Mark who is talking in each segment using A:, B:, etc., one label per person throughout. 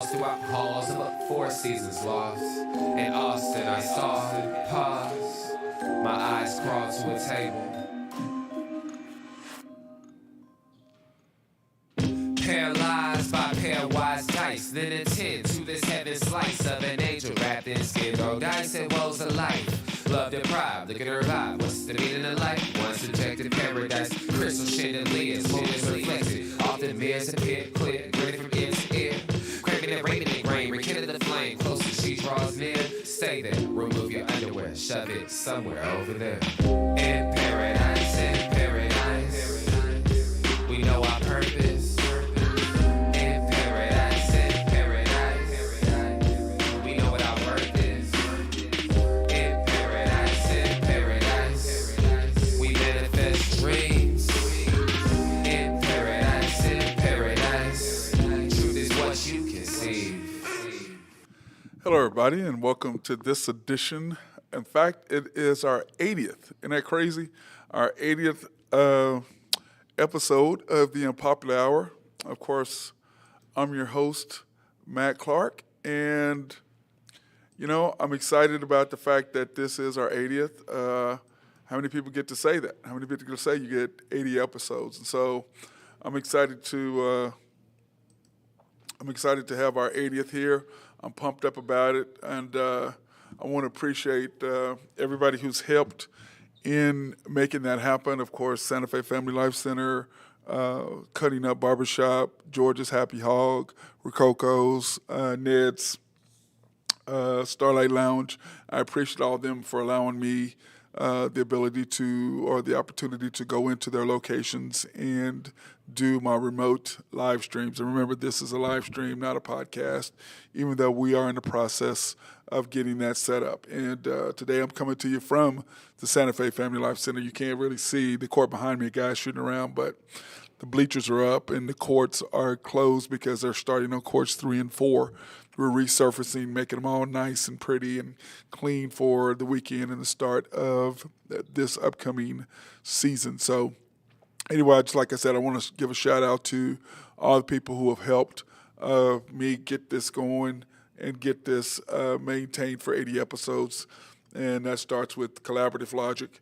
A: Throughout halls of about 4 seasons lost. In Austin, I saw, pause. My eyes crawled to a table. Paralyzed by pairwise dice, then attend to this heaven slice of an angel wrapped in skin. Throw dice and woes of life. Love deprived, look at her vibe. What's the meaning of life? One subjective paradise. Crystal chandeliers, moments reflected. Often mirrors appear clear, grinning from ear to ear. Craving and raining in grain, rekindle the flame. Closer she draws near. Stay there, remove your underwear, shove it somewhere over there. In paradise, we know our purpose. In paradise, we know what our worth is. In paradise, we manifest dreams. In paradise, truth is what you conceive.
B: Hello, everybody, and welcome to this edition. In fact, it is our 80th. Isn't that crazy? Our 80th episode of the Unpopular Hour. Of course, I'm your host, Matt Clark, and I'm excited about the fact that this is our 80th. How many people get to say that? How many people get to say you get 80 episodes? And so I'm excited to have our 80th here. I'm pumped up about it, and I want to appreciate everybody who's helped in making that happen. Of course, Santa Fe Family Life Center, Cutting Up Barbershop, George's Happy Hog, Rococo's, Ned's, Starlight Lounge. I appreciate all of them for allowing me the ability to, or the opportunity to go into their locations and do my remote live streams. And remember, this is a live stream, not a podcast, even though we are in the process of getting that set up. And today I'm coming to you from the Santa Fe Family Life Center. You can't really see the court behind me, guys shooting around, but the bleachers are up and the courts are closed because they're starting on courts 3 and 4. We're resurfacing, making them all nice and pretty and clean for the weekend and the start of this upcoming season. So anyway, just like I said, I want to give a shout out to all the people who have helped me get this going and get this maintained for 80 episodes. And that starts with Collaborative Logic.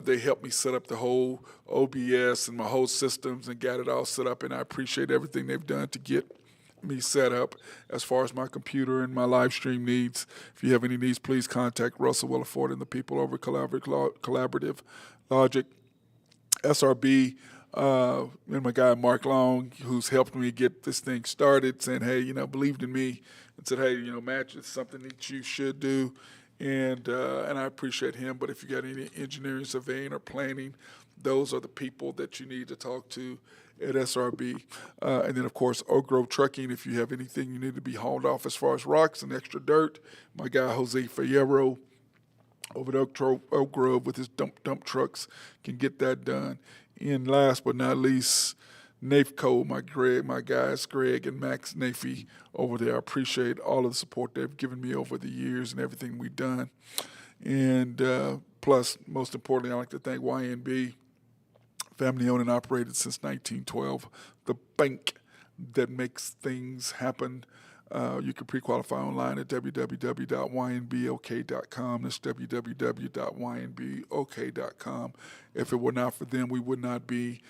B: They helped me set up the whole OBS and my whole systems and got it all set up. And I appreciate everything they've done to get me set up as far as my computer and my live stream needs. If you have any needs, please contact Russell Williford and the people over Collaborative Logic. SRB, and my guy Mark Long, who's helped me get this thing started, saying, hey, believed in me and said, hey, Matt, it's something that you should do. And I appreciate him. But if you got any engineering, surveying, or planning, those are the people that you need to talk to at SRB. And then, of course, Oak Grove Trucking. If you have anything you need to be hauled off as far as rocks and extra dirt, my guy Jose Fierro over at Oak Grove with his dump trucks can get that done. And last but not least, NAFCO, my guys, Greg and Max Nafee over there. I appreciate all of the support they've given me over the years and everything we've done. And plus, most importantly, I'd like to thank YNB, family owned and operated since 1912, the bank that makes things happen. You can pre-qualify online at www.ynbok.com. That's www.ynbok.com. If it were not for them, we would not be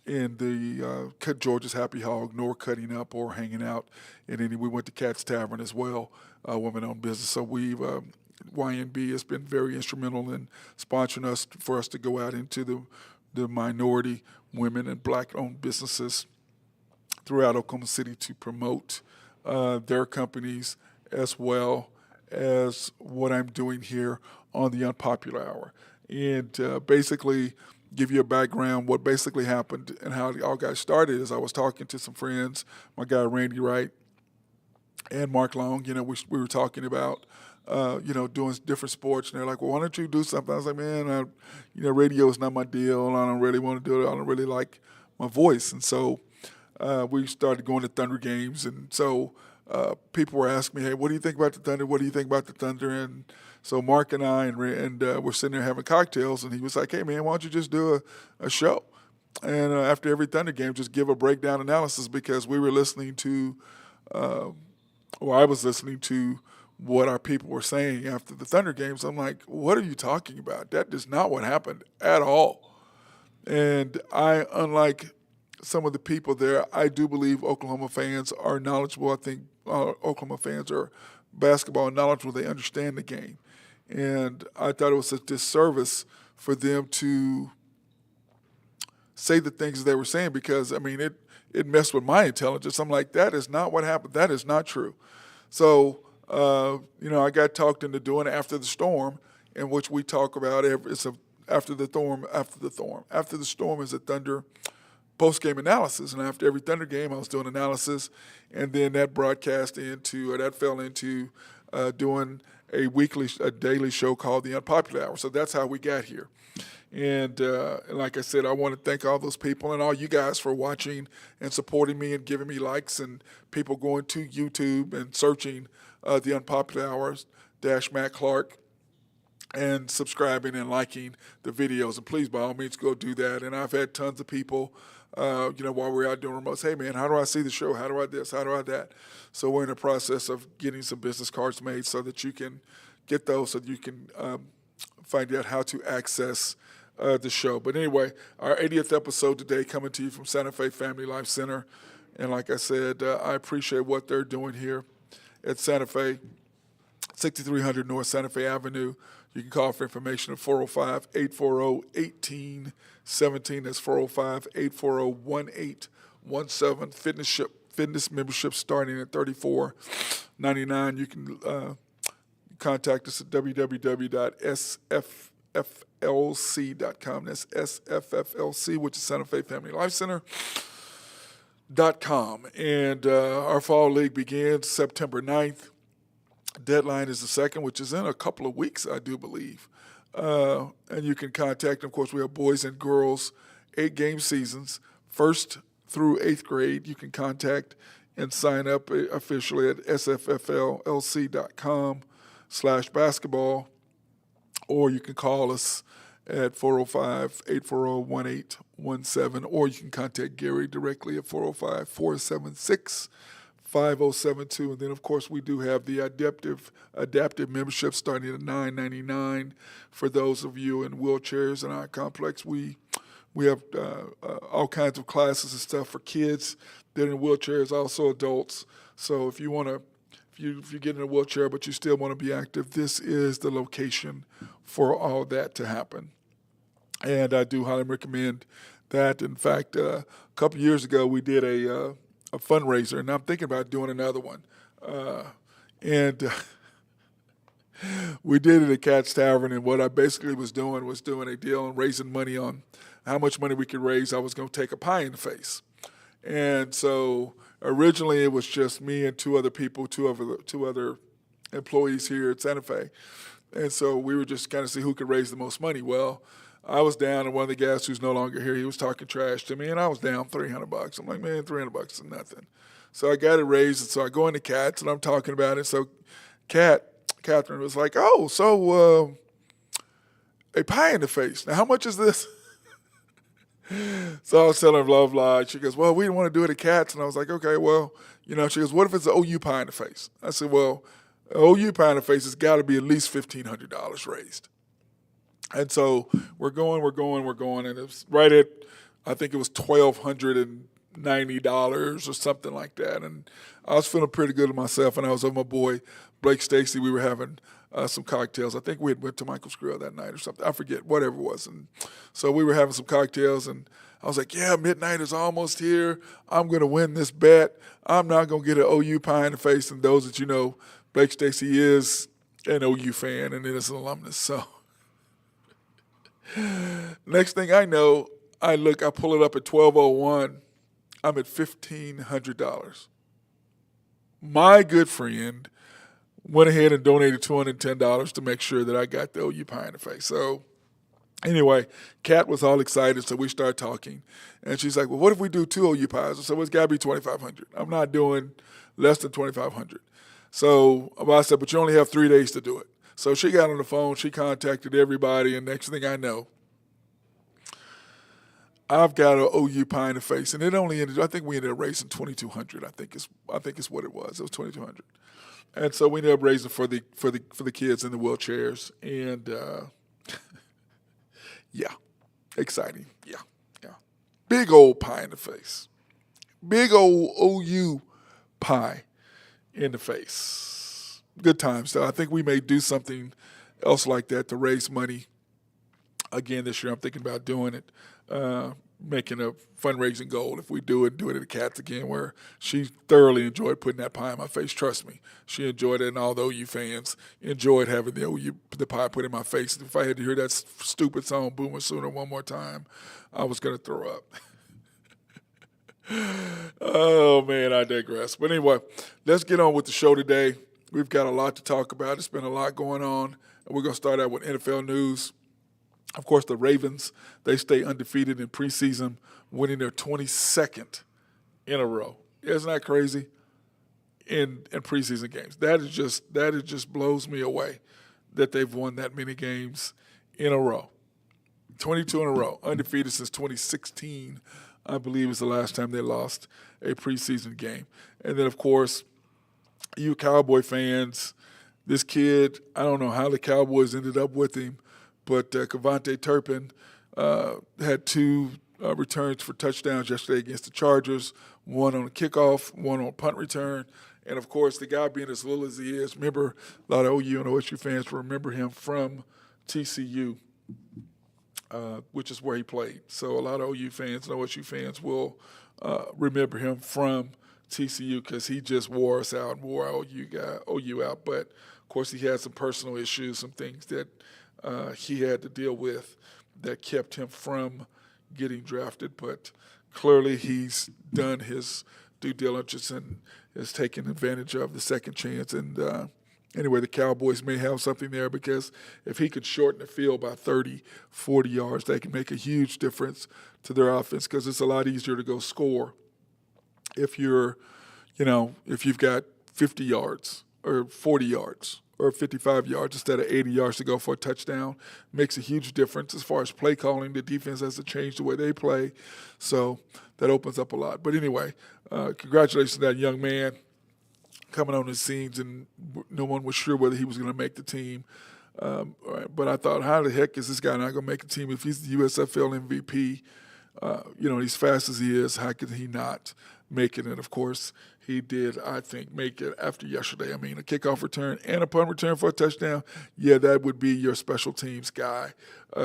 B: in the George's Happy Hog, nor cutting up or hanging out. And we went to Cat's Tavern as well, women-owned business. So YNB has been very instrumental in sponsoring us for us to go out into the minority, women, and black-owned businesses throughout Oklahoma City to promote their companies as well as what I'm doing here on the Unpopular Hour. And basically give you a background, what basically happened and how it all got started is I was talking to some friends, my guy Randy Wright and Mark Long. We were talking about doing different sports, and they're like, well, why don't you do something? I was like, man, radio is not my deal. I don't really want to do it. I don't really like my voice. And so we started going to Thunder games. And so people were asking me, hey, what do you think about the Thunder? What do you think about the Thunder? And so Mark and I and we're sitting there having cocktails, and he was like, hey, man, why don't you just do a show? And after every Thunder game, just give a breakdown analysis, because we were listening to or I was listening to what our people were saying after the Thunder games. I'm like, what are you talking about? That is not what happened at all. And unlike some of the people there, I do believe Oklahoma fans are knowledgeable. I think Oklahoma fans are basketball knowledgeable. They understand the game. And I thought it was a disservice for them to say the things they were saying because, I mean, it messed with my intelligence. I'm like, that is not what happened. That is not true. So, I got talked into doing After the Storm, in which we talk about after the storm is a Thunder post-game analysis. And after every Thunder game, I was doing analysis, and then that fell into doing a daily show called The Unpopular Hour. So that's how we got here. And like I said, I want to thank all those people and all you guys for watching and supporting me and giving me likes, and people going to YouTube and searching The Unpopular Hours - Matt Clark and subscribing and liking the videos. And please, by all means, go do that. And I've had tons of people, while we're out doing remotes, hey, man, how do I see the show? How do I this? How do I that? So we're in the process of getting some business cards made so that you can get those, so that you can find out how to access the show. But anyway, our 80th episode today coming to you from Santa Fe Family Life Center. And like I said, I appreciate what they're doing here at Santa Fe, 6300 North Santa Fe Avenue. You can call for information at 405-840-1817. That's 405-840-1817. Fitness membership starting at $34.99. You can contact us at www.sfflc.com. That's SFFLC, which is Santa Fe Family Life Center.com. And our fall league begins September 9th. Deadline is the 2nd, which is in a couple of weeks, I do believe. And you can contact, of course, we have boys and girls, 8-game seasons, 1st through 8th grade. You can contact and sign up officially at sfflc.com/basketball, or you can call us at 405-840-1817, or you can contact Gary directly at 405-476-5072. And then, of course, we do have the adaptive membership starting at $9.99 for those of you in wheelchairs in our complex. We have all kinds of classes and stuff for kids that are in wheelchairs, also adults. So if you get in a wheelchair but you still want to be active, this is the location for all that to happen. And I do highly recommend that. In fact, a couple years ago we did a fundraiser, and I'm thinking about doing another one. We did it at Cat's Tavern, and what I basically was doing a deal and raising money on how much money we could raise. I was going to take a pie in the face. And so originally it was just me and two other employees here at Santa Fe. And so we were just kind of see who could raise the most money. Well, I was down, and one of the guys who's no longer here, he was talking trash to me, and I was down $300. I'm like, man, $300 is nothing. So I got it raised, and so I go into Kat's, and I'm talking about it. So Catherine was like, oh, so a pie in the face. Now, how much is this? So I was telling her blah, blah. She goes, well, we didn't want to do it at Kat's. And I was like, okay, well, she goes, what if it's an OU pie in the face? I said, well, OU pie in the face has got to be at least $1,500 raised. And so we're going, and it was right at, I think it was $1,290 or something like that. And I was feeling pretty good to myself, and I was with my boy, Blake Stacy. We were having some cocktails. I think we had went to Michael's Grill that night or something. I forget, whatever it was. And so we were having some cocktails, and I was like, yeah, midnight is almost here. I'm going to win this bet. I'm not going to get an OU pie in the face. And those that Blake Stacy is an OU fan, and then is an alumnus. So next thing I know, I pull it up at 12:01. I'm at $1,500. My good friend went ahead and donated $210 to make sure that I got the OU pie in the face. So anyway, Kat was all excited, so we started talking. And she's like, well, what if we do 2 OU pies? I said, well, it's got to be $2,500. I'm not doing less than $2,500. So I said, but you only have 3 days to do it. So she got on the phone, she contacted everybody, and next thing I know, I've got an OU pie in the face, and it only ended. I think we ended up raising 2,200. I think it's what it was. It was 2,200, and so we ended up raising for the kids in the wheelchairs, and yeah, exciting. Yeah, yeah, big old pie in the face, big old OU pie in the face. Good times. So I think we may do something else like that to raise money again this year. I'm thinking about doing it, making a fundraising goal. If we do it at the Cats again, where she thoroughly enjoyed putting that pie in my face. Trust me, she enjoyed it, and all the OU fans enjoyed having the pie put in my face. If I had to hear that stupid song "Boomer Sooner" one more time, I was going to throw up. Oh man, I digress. But anyway, let's get on with the show today. We've got a lot to talk about. It's been a lot going on. We're going to start out with NFL news. Of course, the Ravens, they stay undefeated in preseason, winning their 22nd in a row. Isn't that crazy? In preseason games. That just blows me away that they've won that many games in a row. 22 in a row, undefeated since 2016, I believe, is the last time they lost a preseason game. And then, of course, you Cowboy fans, this kid, I don't know how the Cowboys ended up with him, but Kevontae Turpin had two returns for touchdowns yesterday against the Chargers, one on a kickoff, one on a punt return. And, of course, the guy being as little as he is, remember, a lot of OU and OSU fans remember him from TCU, which is where he played. So a lot of OU fans and OSU fans will remember him from TCU because he just wore us out and wore our OU out. But, of course, he had some personal issues, some things that he had to deal with that kept him from getting drafted. But clearly he's done his due diligence and has taken advantage of the second chance. And anyway, the Cowboys may have something there because if he could shorten the field by 30, 40 yards, they can make a huge difference to their offense because it's a lot easier to go score if if you've got 50 yards or 40 yards or 55 yards instead of 80 yards to go for a touchdown. Makes a huge difference as far as play calling. The defense has to change the way they play. So that opens up a lot. But anyway, congratulations to that young man coming on the scenes, and no one was sure whether he was going to make the team. But I thought, how the heck is this guy not going to make the team if he's the USFL MVP? He's fast as he is, how could he not make it? And, of course, he did, I think, make it after yesterday. I mean, a kickoff return and a punt return for a touchdown, yeah, that would be your special teams guy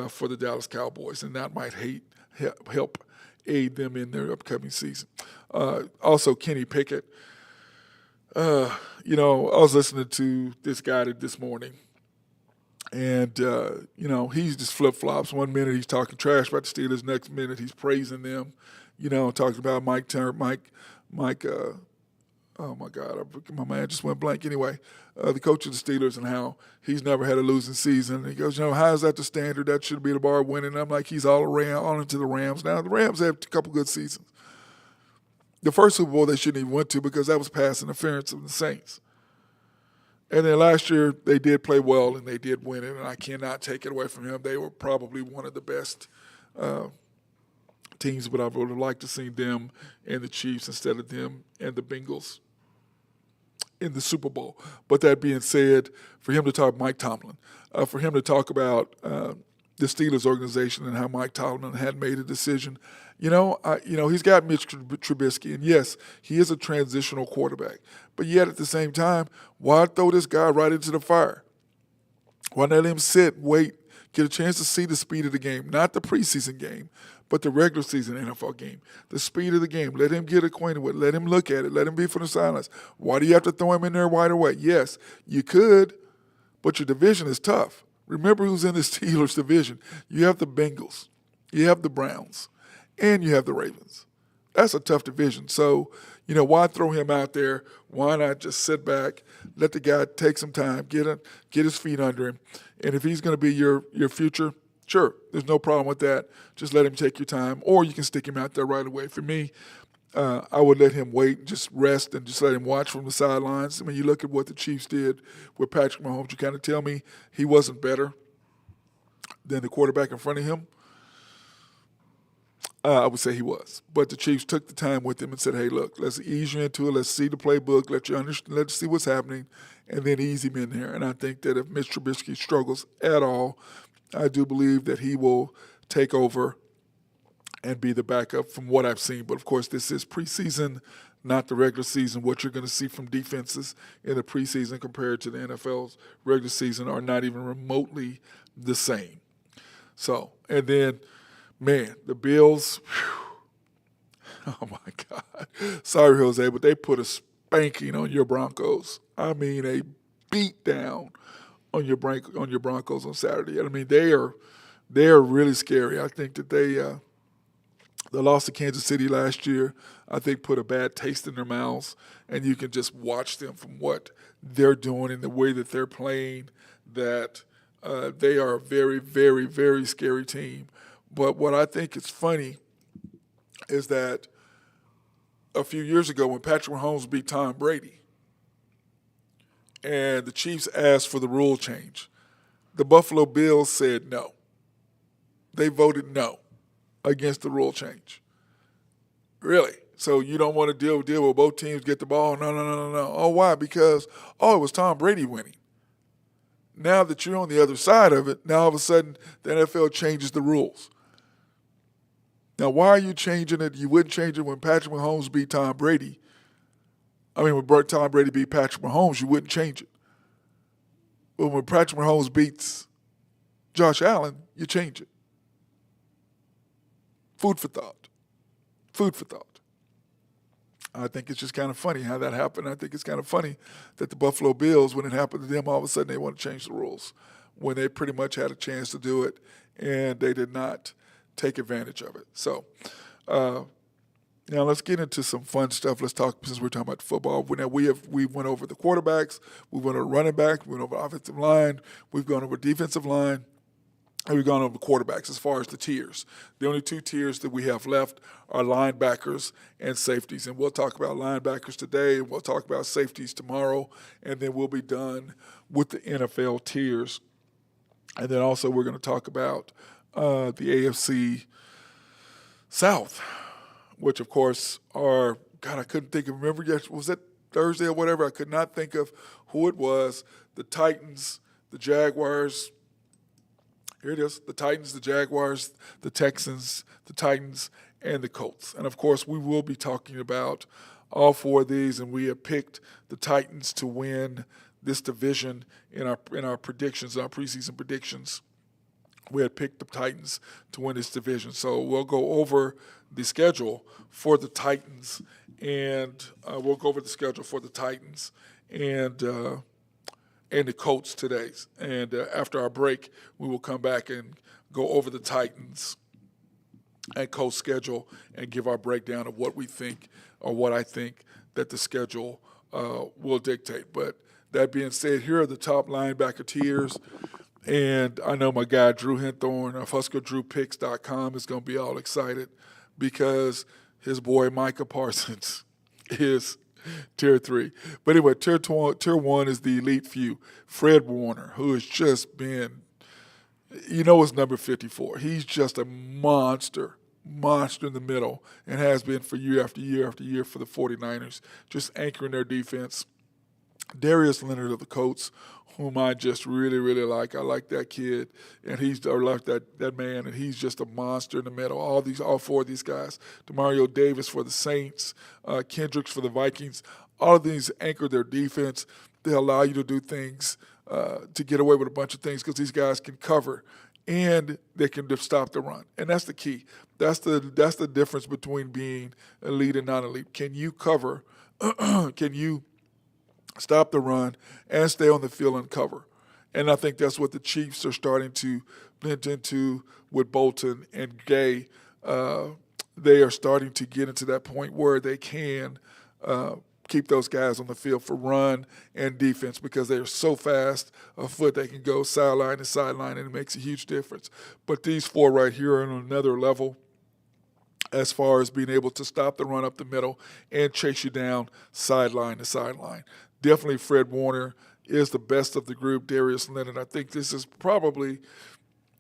B: for the Dallas Cowboys, and that might help aid them in their upcoming season. Also, Kenny Pickett. I was listening to this guy this morning, and, he's just flip-flops. 1 minute he's talking trash about the Steelers, next minute he's praising them, talking about oh, my God, my man just went blank. Anyway, the coach of the Steelers and how he's never had a losing season. And he goes, how is that the standard? That should be the bar winning. And I'm like, he's all into the Rams. Now, the Rams have a couple good seasons. The first Super Bowl they shouldn't even went to because that was pass interference of the Saints. And then last year they did play well and they did win it, and I cannot take it away from him. They were probably one of the best teams, but I would have liked to see them and the Chiefs instead of them and the Bengals in the Super Bowl. But that being said, for him to talk Mike Tomlin, for him to talk about the Steelers organization and how Mike Tomlin had made a decision, he's got Mitch Trubisky, and yes, he is a transitional quarterback. But yet at the same time, why throw this guy right into the fire? Why not let him sit, wait, get a chance to see the speed of the game, not the preseason game, but the regular season NFL game, the speed of the game. Let him get acquainted with it. Let him look at it. Let him be from the sidelines. Why do you have to throw him in there right away? Yes, you could, but your division is tough. Remember who's in the Steelers division. You have the Bengals, you have the Browns, and you have the Ravens. That's a tough division. So, why throw him out there? Why not just sit back, let the guy take some time, get his feet under him, and if he's going to be your future, sure, there's no problem with that. Just let him take your time, or you can stick him out there right away. For me, I would let him wait, just rest, and just let him watch from the sidelines. I mean, you look at what the Chiefs did with Patrick Mahomes, you kind of tell me he wasn't better than the quarterback in front of him. I would say he was. But the Chiefs took the time with him and said, hey, look, let's ease you into it. Let's see the playbook. Let's see what's happening, and then ease him in there. And I think that if Mitch Trubisky struggles at all, I do believe that he will take over and be the backup from what I've seen. But, of course, this is preseason, not the regular season. What you're going to see from defenses in the preseason compared to the NFL's regular season are not even remotely the same. So, and then, man, the Bills, whew, oh, my God. Sorry, Jose, but they put a spanking on your Broncos. I mean, a beat down on your Broncos on Saturday. I mean, they are really scary. I think that the loss to Kansas City last year, I think, put a bad taste in their mouths, and you can just watch them from what they're doing and the way that they're playing, that they are a very, very, very scary team. But what I think is funny is that a few years ago when Patrick Mahomes beat Tom Brady and the Chiefs asked for the rule change, the Buffalo Bills said no. They voted no against the rule change. Really? So you don't want to deal with both teams get the ball? No. Oh, why? Because, it was Tom Brady winning. Now that you're on the other side of it, now all of a sudden the NFL changes the rules. Now, why are you changing it? You wouldn't change it when Patrick Mahomes beat Tom Brady. When Tom Brady beat Patrick Mahomes, you wouldn't change it. But when Patrick Mahomes beats Josh Allen, you change it. Food for thought. I think it's just kind of funny how that happened. I think it's kind of funny that the Buffalo Bills, when it happened to them, all of a sudden they want to change the rules when they pretty much had a chance to do it, and they did not take advantage of it. So now let's get into some fun stuff. Let's talk, since we're talking about football. Now we went over the quarterbacks, we went over running back, we went over offensive line, we've gone over defensive line, and we've gone over quarterbacks as far as the tiers. The only two tiers that we have left are linebackers and safeties. And we'll talk about linebackers today, and we'll talk about safeties tomorrow, and then we'll be done with the NFL tiers. And then also we're going to talk about the AFC South, which, of course, I couldn't remember yet. Was it Thursday or whatever? I could not think of who it was. The Titans, the Jaguars. Here it is, the Titans, the Jaguars, the Texans, the Titans, and the Colts. And, of course, we will be talking about all four of these, and we have picked the Titans to win this division in our predictions, our preseason predictions. We had picked the Titans to win this division. So we'll go over the schedule for the Titans, and and the Colts today. And after our break, we will come back and go over the Titans and Colts schedule and give our breakdown of what we think, or what I think that the schedule will dictate. But that being said, here are the top linebacker tiers. And I know my guy Drew Henthorn of HuskerDrewPicks.com is going to be all excited because his boy Micah Parsons is Tier 3. But anyway, Tier 1 is the elite few. Fred Warner, who has just been, it's number 54. He's just a monster in the middle, and has been for year after year after year for the 49ers, just anchoring their defense. Darius Leonard of the Colts, whom I just really, really like. I like that kid, and that man, and he's just a monster in the middle. All four of these guys. Demario Davis for the Saints, Kendricks for the Vikings. All of these anchor their defense. They allow you to do things, to get away with a bunch of things, because these guys can cover, and they can just stop the run. And that's the key. That's the difference between being elite and non-elite. Can you cover? Can you stop the run and stay on the field and cover? And I think that's what the Chiefs are starting to blend into with Bolton and Gay. They are starting to get into that point where they can keep those guys on the field for run and defense, because they are so fast of foot. They can go sideline to sideline, and it makes a huge difference. But these four right here are on another level as far as being able to stop the run up the middle and chase you down sideline to sideline. Definitely Fred Warner is the best of the group. Darius Leonard, I think this is probably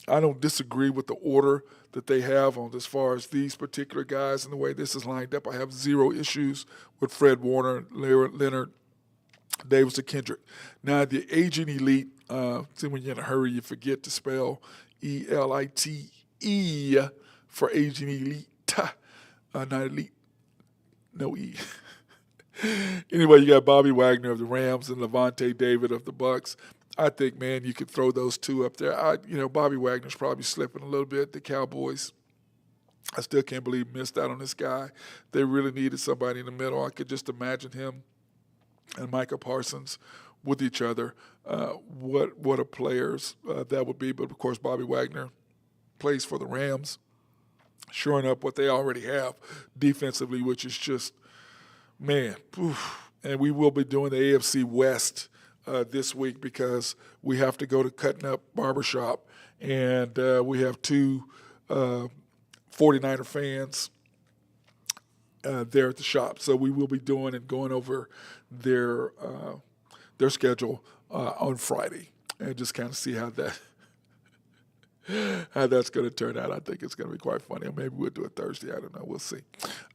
B: I don't disagree with the order that they have on as far as these particular guys and the way this is lined up. I have zero issues with Fred Warner, Leonard, Davis, and Kendrick. Now, the aging elite, see, when you're in a hurry, you forget to spell ELITE for aging elite. Not elite, no E. Anyway, you got Bobby Wagner of the Rams and Levante David of the Bucks. I think, man, you could throw those two up there. Bobby Wagner's probably slipping a little bit. The Cowboys, I still can't believe missed out on this guy. They really needed somebody in the middle. I could just imagine him and Micah Parsons with each other. What a players that would be. But, of course, Bobby Wagner plays for the Rams, shoring up what they already have defensively, which is just, man, oof. And we will be doing the AFC West this week because we have to go to Cutting Up Barbershop, and we have two 49er fans there at the shop. So we will be doing and going over their schedule on Friday and just kind of see how that's going to turn out. I think it's going to be quite funny. Or maybe we'll do it Thursday. I don't know. We'll see.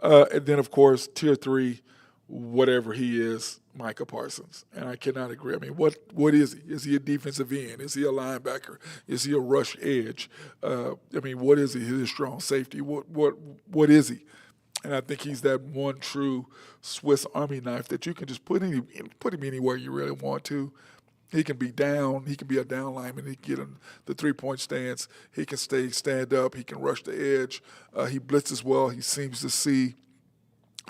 B: And then, of course, Tier 3, whatever he is, Micah Parsons. And I cannot agree. I mean, what is he? Is he a defensive end? Is he a linebacker? Is he a rush edge? What is he? His strong safety? What is he? And I think he's that one true Swiss Army knife that you can just put him anywhere you really want to. He can be down. He can be a down lineman. He can get in the three-point stance. He can stand up. He can rush the edge. He blitzes well. He seems to see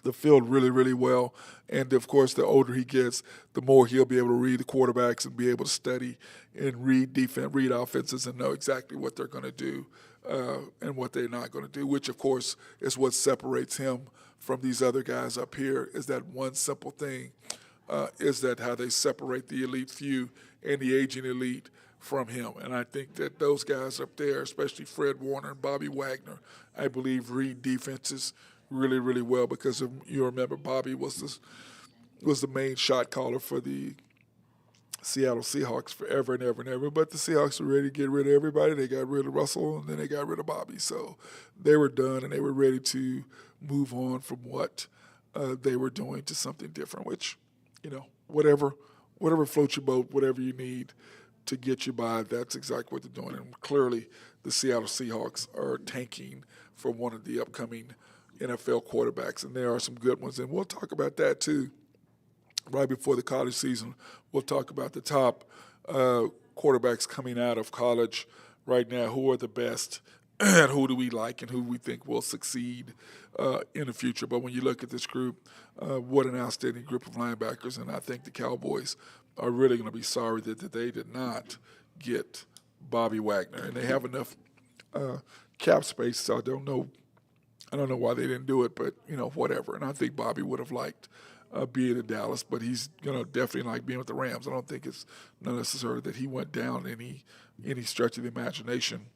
B: the field really, really well. And, of course, the older he gets, the more he'll be able to read the quarterbacks and be able to study and read offenses and know exactly what they're going to do and what they're not going to do, which, of course, is what separates him from these other guys up here, is that one simple thing, is that how they separate the elite few and the aging elite from him. And I think that those guys up there, especially Fred Warner and Bobby Wagner, I believe read defenses really, really well, because you remember Bobby was the main shot caller for the Seattle Seahawks forever and ever and ever. But the Seahawks were ready to get rid of everybody. They got rid of Russell, and then they got rid of Bobby. So they were done, and they were ready to move on from what they were doing to something different, which, whatever floats your boat, whatever you need to get you by, that's exactly what they're doing. And clearly the Seattle Seahawks are tanking for one of the upcoming NFL quarterbacks, and there are some good ones. And we'll talk about that too right before the college season. We'll talk about the top quarterbacks coming out of college right now, who are the best, and who do we like and who we think will succeed in the future. But when you look at this group, what an outstanding group of linebackers, and I think the Cowboys are really going to be sorry that they did not get Bobby Wagner. And they have enough cap space, so I don't know why they didn't do it, but, whatever. And I think Bobby would have liked being in Dallas, but he's going to definitely like being with the Rams. I don't think it's necessary that he went down any stretch of the imagination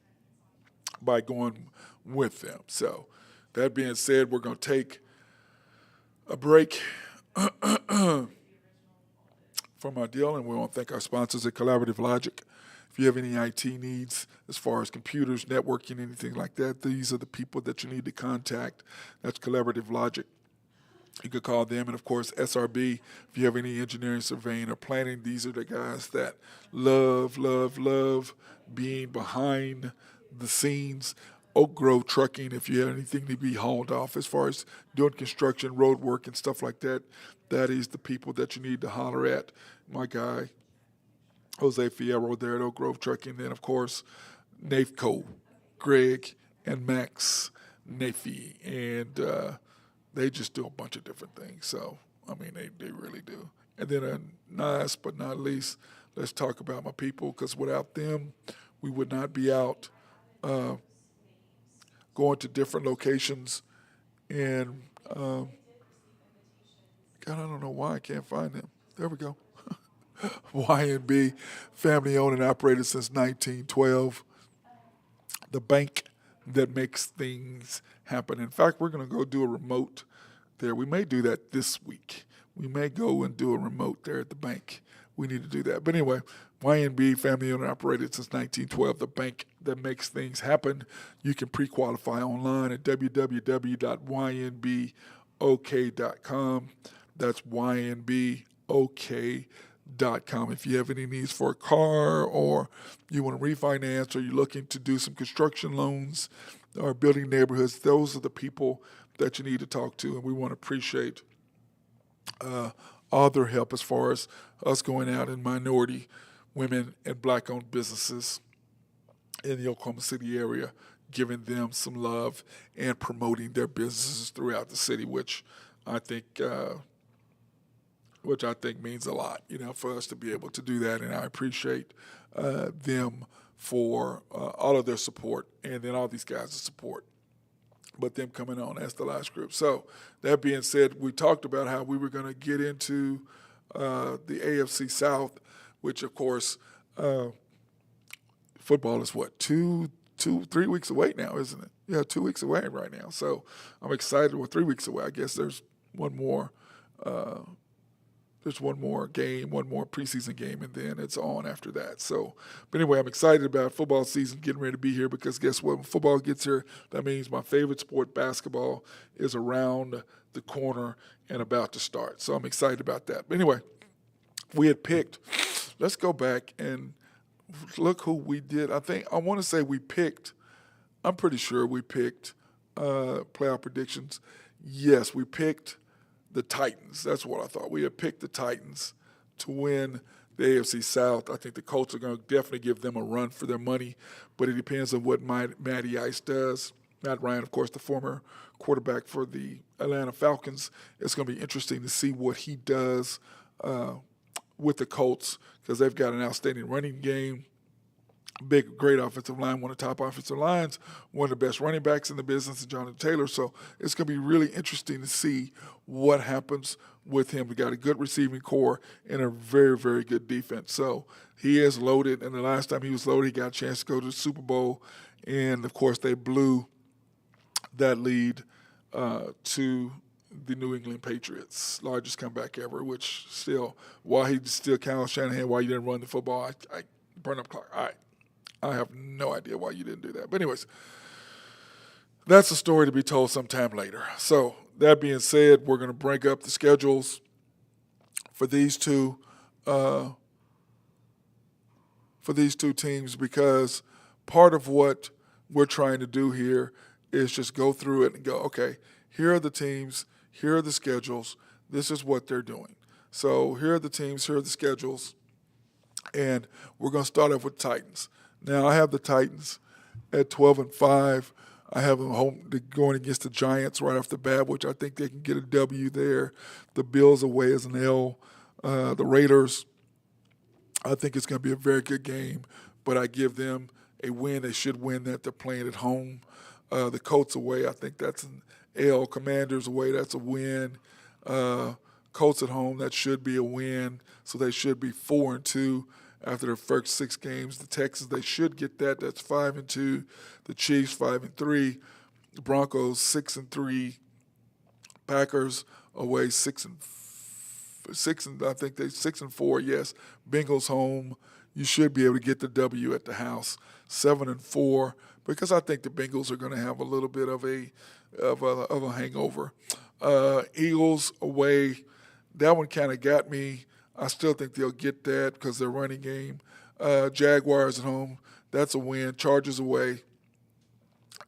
B: by going with them. So that being said, we're going to take a break from our deal, and we want to thank our sponsors at Collaborative Logic. If you have any IT needs as far as computers, networking, anything like that, these are the people that you need to contact. That's Collaborative Logic. You could call them. And, of course, SRB, if you have any engineering, surveying, or planning, these are the guys that love being behind the scenes. Oak Grove Trucking, if you have anything to be hauled off as far as doing construction, road work, and stuff like that, that is the people that you need to holler at. My guy, Jose Fierro there at Oak Grove Trucking. Then, of course, Nafco, Greg, and Max Nafee. And they just do a bunch of different things. So, they really do. And then last but not least, let's talk about my people, because without them, we would not be out going to different locations. And, God, I don't know why I can't find them. There we go. Y&B, family owned and operated since 1912. The bank that makes things happen. In fact, we're going to go do a remote there. We may do that this week. We may go and do a remote there at the bank we need to do that. But anyway, YNB, family owned and operated since 1912, the bank that makes things happen. You can pre-qualify online at www.ynbok.com. That's ynbok.com. If you have any needs for a car, or you want to refinance, or you're looking to do some construction loans or building neighborhoods, those are the people that you need to talk to, and we want to appreciate all their help as far as us going out in minority, women, and black-owned businesses in the Oklahoma City area, giving them some love and promoting their businesses throughout the city, which I think means a lot, for us to be able to do that. And I appreciate them for all of their support, and then all these guys' support, but them coming on as the last group. So that being said, we talked about how we were going to get into the AFC South, which, of course, football is 3 weeks away now, isn't it? Yeah, 2 weeks away right now. So I'm excited. We're 3 weeks away. I guess there's one more game, one more preseason game, and then it's on after that. So, but anyway, I'm excited about football season getting ready to be here, because guess what? When football gets here, that means my favorite sport, basketball, is around the corner and about to start. So I'm excited about that. But anyway, we had picked, let's go back and look who we did. I'm pretty sure we picked playoff predictions. Yes, we picked the Titans. That's what I thought. We had picked the Titans to win the AFC South. I think the Colts are going to definitely give them a run for their money, but it depends on what Matty Ice does. Matt Ryan, of course, the former quarterback for the Atlanta Falcons. It's going to be interesting to see what he does with the Colts, because they've got an outstanding running game. Great offensive line, one of the top offensive lines, one of the best running backs in the business, Jonathan Taylor. So it's going to be really interesting to see what happens with him. We got a good receiving core and a very, very good defense. So he is loaded, and the last time he was loaded, he got a chance to go to the Super Bowl. And, of course, they blew that lead to the New England Patriots, largest comeback ever, which still, while he still Kyle Shanahan, why you didn't run the football, I burn up clock. All right. I have no idea why you didn't do that. But anyways, that's a story to be told sometime later. So that being said, we're going to break up the schedules for these two teams, because part of what we're trying to do here is just go through it and go, okay, here are the teams, here are the schedules, this is what they're doing. So here are the teams, here are the schedules, and we're going to start off with Titans. Now, I have the Titans at 12-5. I have them home going against the Giants right off the bat, which I think they can get a W there. The Bills away as an L. The Raiders, I think it's going to be a very good game, but I give them a win. They should win that. They're playing at home. The Colts away, I think that's an L. Commanders away, that's a win. Colts at home, that should be a win. So they should be 4-2. After their first 6 games. The Texans, they should get that. That's 5-2. The Chiefs, 5-3. The Broncos, 6-3. Packers away, 6-4. Yes. Bengals home. You should be able to get the W at the house. 7-4. Because I think the Bengals are going to have a little bit of a hangover. Eagles away. That one kind of got me. I still think they'll get that because their running game. Jaguars at home, that's a win. Chargers away,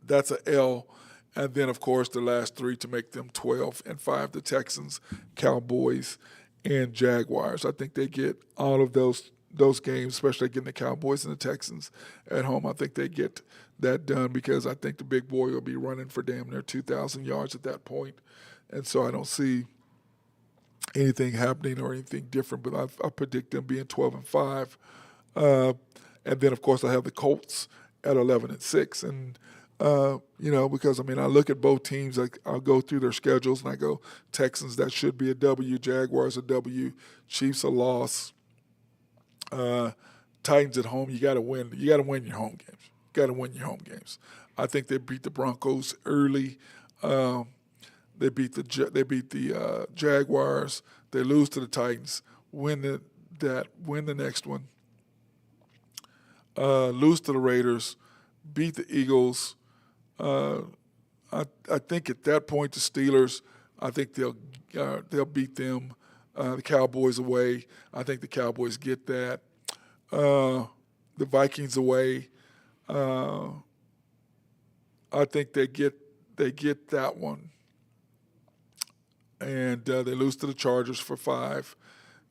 B: that's a L. And then, of course, the last 3 to make them 12-5, the Texans, Cowboys, and Jaguars. I think they get all of those games, especially getting the Cowboys and the Texans at home. I think they get that done, because I think the big boy will be running for damn near 2,000 yards at that point. And so I don't see anything happening or anything different, but I predict them being 12-5. And then, of course, I have the Colts at 11-6. And, because, I look at both teams. I'll go through their schedules, and I go, Texans, that should be a W. Jaguars, a W. Chiefs, a loss. Titans at home, you got to win. You got to win your home games. I think they beat the Broncos early. They beat the Jaguars. They lose to the Titans. Win that win the next one, lose to the Raiders, beat the Eagles. I think at that point the Steelers, I think they'll beat them. The Cowboys away, I think the Cowboys get that. The Vikings away, I think they get that one, and they lose to the Chargers for 5.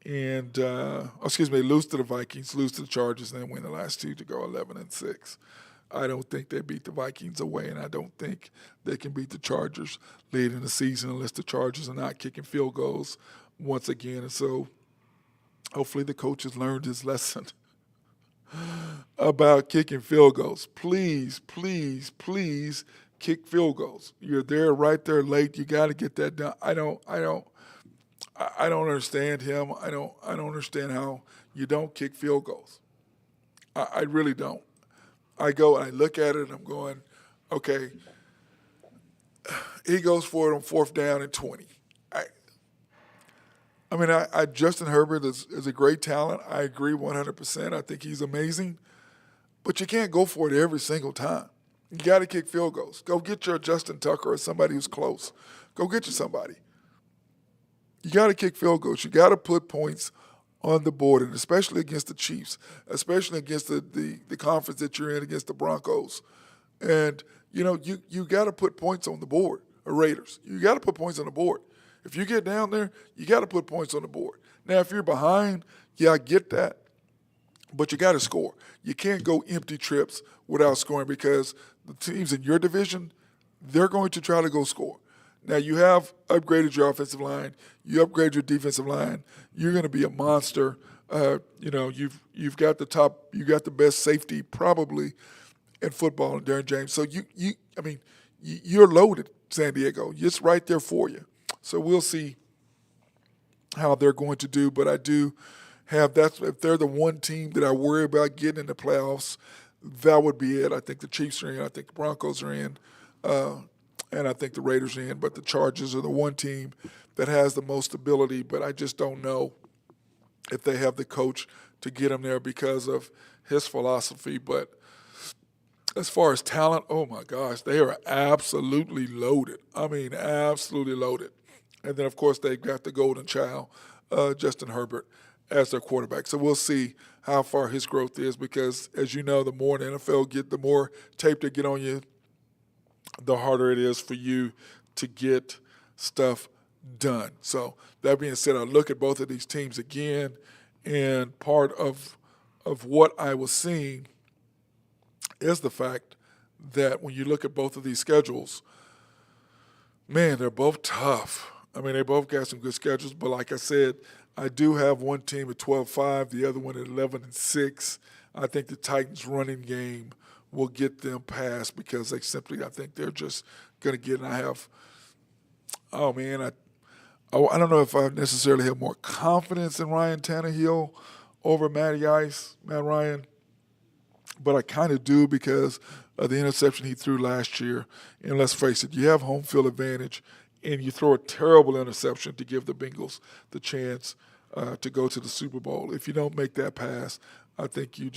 B: And they lose to the Vikings, lose to the Chargers, and then win the last 2 to go 11-6. I don't think they beat the Vikings away, and I don't think they can beat the Chargers late in the season unless the Chargers are not kicking field goals once again. And so hopefully the coach has learned his lesson about kicking field goals. Please, please, please kick field goals. You're there right there late. You got to get that done. I don't understand him. I don't understand how you don't kick field goals. I really don't. I go and I look at it and I'm going, okay, he goes for it on 4th down and 20. Justin Herbert is a great talent. I agree 100%. I think he's amazing. But you can't go for it every single time. You got to kick field goals. Go get your Justin Tucker or somebody who's close. Go get you somebody. You got to kick field goals. You got to put points on the board, and especially against the Chiefs, especially against the conference that you're in, against the Broncos. And, you got to put points on the board, or Raiders. You got to put points on the board. If you get down there, you got to put points on the board. Now, if you're behind, yeah, I get that, but you got to score. You can't go empty trips without scoring because the teams in your division, they're going to try to go score. Now, you have upgraded your offensive line. You upgrade your defensive line. You're going to be a monster. You've got the best safety probably in football, and Darren James. So you're loaded, San Diego. It's right there for you. So we'll see how they're going to do. But I do have that. If they're the one team that I worry about getting in the playoffs, that would be it. I think the Chiefs are in. I think the Broncos are in. And I think the Raiders are in. But the Chargers are the one team that has the most ability. But I just don't know if they have the coach to get them there because of his philosophy. But as far as talent, oh, my gosh, they are absolutely loaded. Absolutely loaded. And then, of course, they've got the golden child, Justin Herbert, as their quarterback. So we'll see how far his growth is because, as you know, the more the NFL the more tape they get on you, the harder it is for you to get stuff done. So that being said, I look at both of these teams again, and part of what I was seeing is the fact that when you look at both of these schedules, man, they're both tough. They both got some good schedules, but like I said, I do have one team at 12-5, the other one at 11-6. I think the Titans' running game will get them past because I think they're just going to get, and I don't know if I necessarily have more confidence in Ryan Tannehill over Matt Ryan, but I kind of do because of the interception he threw last year. And let's face it, you have home field advantage, and you throw a terrible interception to give the Bengals the chance to go to the Super Bowl. If you don't make that pass, I think you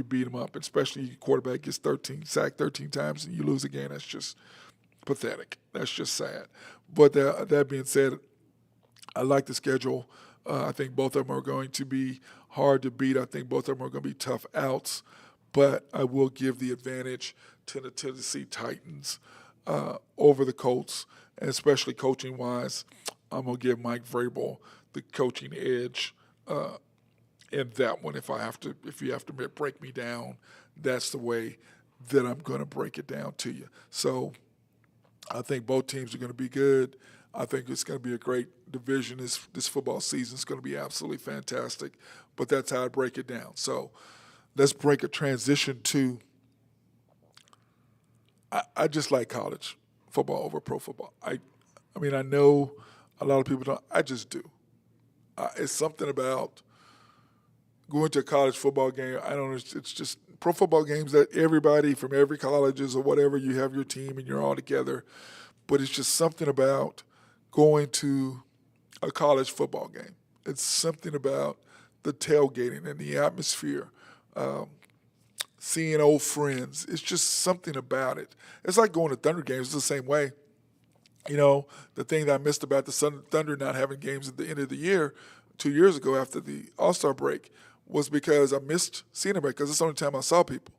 B: beat them up, especially your quarterback gets sacked 13 times and you lose a game. That's just pathetic. That's just sad. But that being said, I like the schedule. I think both of them are going to be hard to beat. I think both of them are going to be tough outs. But I will give the advantage to the Tennessee Titans over the Colts, and especially coaching-wise, I'm going to give Mike Vrabel the coaching edge in that one. If you have to break me down, that's the way that I'm going to break it down to you. So I think both teams are going to be good. I think it's going to be a great division. This football season is going to be absolutely fantastic. But that's how I break it down. So let's break a transition to I just like college football over pro football. I know a lot of people don't. I just do. It's something about going to a college football game. I don't know. It's just pro football games that everybody from every colleges or whatever, you have your team and you're all together. But it's just something about going to a college football game. It's something about the tailgating and the atmosphere, seeing old friends. It's just something about it. It's like going to Thunder games. It's the same way. The thing that I missed about the Thunder not having games at the end of the year 2 years ago after the All-Star break was because I missed seeing them because it's the only time I saw people.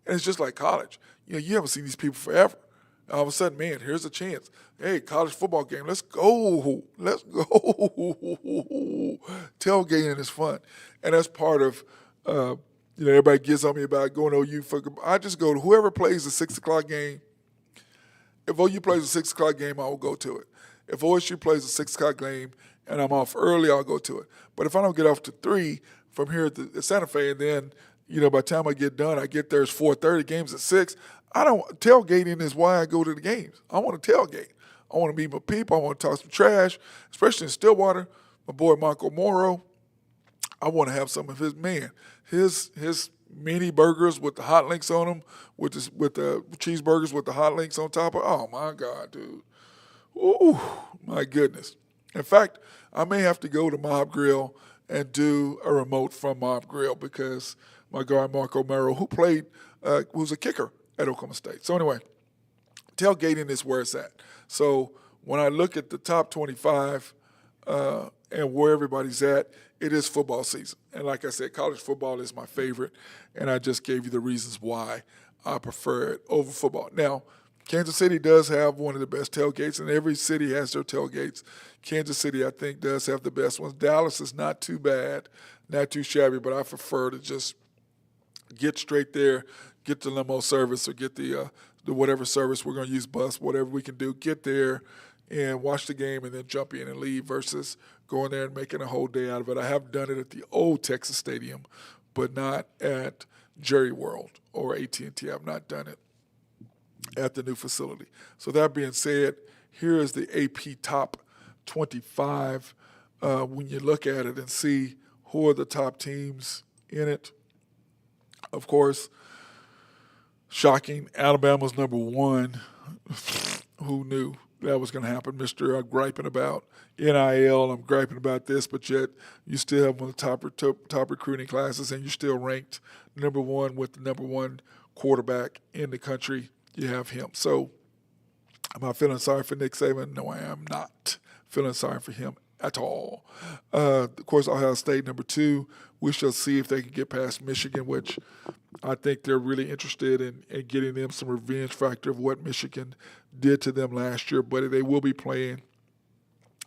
B: And it's just like college. You haven't seen these people forever. All of a sudden, man, here's a chance. Hey, college football game, let's go. Let's go. Tailgating is fun. And that's part of, everybody gets on me about going to OU. I just go to whoever plays the 6 o'clock game. If OU plays a 6 o'clock game, I will go to it. If OSU plays a 6 o'clock game and I'm off early, I'll go to it. But if I don't get off to 3 from here at Santa Fe, and then, by the time I get done, I get there, it's 4:30, games at 6, tailgating is why I go to the games. I want to tailgate. I want to meet my people. I want to talk some trash, especially in Stillwater. My boy Marco Moro, I want to have some of his mini burgers with the hot links on them, with the cheeseburgers with the hot links on top of. Oh my God, dude! Ooh, my goodness! In fact, I may have to go to Mob Grill and do a remote from Mob Grill because my guy Marco Mero, who's a kicker at Oklahoma State. So anyway, tailgating is where it's at. So when I look at the top 25 and where everybody's at, it is football season. And like I said, college football is my favorite, and I just gave you the reasons why I prefer it over football. Now, Kansas City does have one of the best tailgates, and every city has their tailgates. Kansas City, I think, does have the best ones. Dallas is not too bad, not too shabby, but I prefer to just get straight there, get the limo service or get the whatever service we're going to use, bus, whatever we can do, get there and watch the game and then jump in and leave versus going there and making a whole day out of it. I have done it at the old Texas Stadium, but not at Jerry World or AT&T. I've not done it at the new facility. So that being said, here is the AP Top 25. When you look at it and see who are the top teams in it, of course, shocking, Alabama's number 1. Who knew that was going to happen? Mr. Griping about NIL, I'm griping about this, but yet you still have one of the top recruiting classes, and you're still ranked number 1 with the number 1 quarterback in the country. You have him. So am I feeling sorry for Nick Saban? No, I am not feeling sorry for him at all. Of course, Ohio State, number 2. We shall see if they can get past Michigan, which I think they're really interested in getting them some revenge factor of what Michigan did to them last year. But they will be playing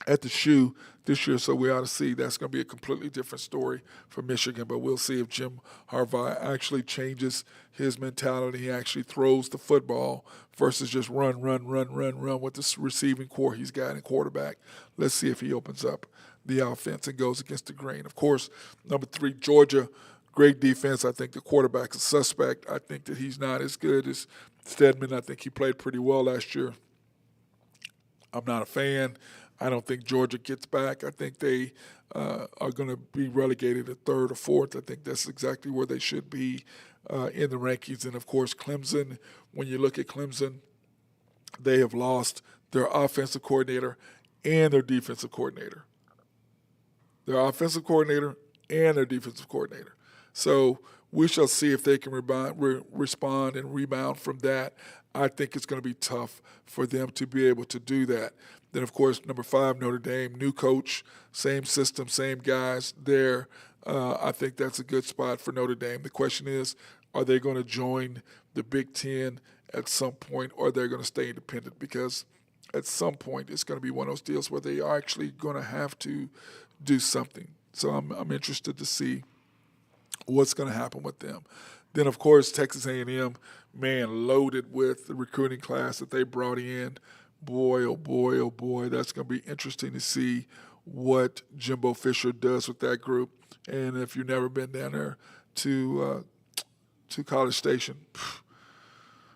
B: at the Shoe this year, so we ought to see. That's going to be a completely different story for Michigan, but we'll see if Jim Harbaugh actually changes his mentality. He actually throws the football versus just run with this receiving core he's got in quarterback. Let's see if he opens up the offense and goes against the grain. Of course, number 3, Georgia, great defense. I think the quarterback's a suspect. I think that he's not as good as Stedman. I think he played pretty well last year. I'm not a fan. I don't think Georgia gets back. I think they are going to be relegated to 3rd or 4th. I think that's exactly where they should be in the rankings. And, of course, Clemson, when you look at Clemson, they have lost their offensive coordinator and their defensive coordinator. Their offensive coordinator and their defensive coordinator. So we shall see if they can respond and rebound from that. I think it's going to be tough for them to be able to do that. Then, of course, number 5, Notre Dame, new coach, same system, same guys there. I think that's a good spot for Notre Dame. The question is, are they going to join the Big Ten at some point, or are they going to stay independent? Because at some point it's going to be one of those deals where they are actually going to have to do something. So I'm interested to see what's going to happen with them. Then, of course, Texas A&M, man, loaded with the recruiting class that they brought in. Boy, oh boy, oh boy, that's going to be interesting to see what Jimbo Fisher does with that group. And if you've never been down there to College Station,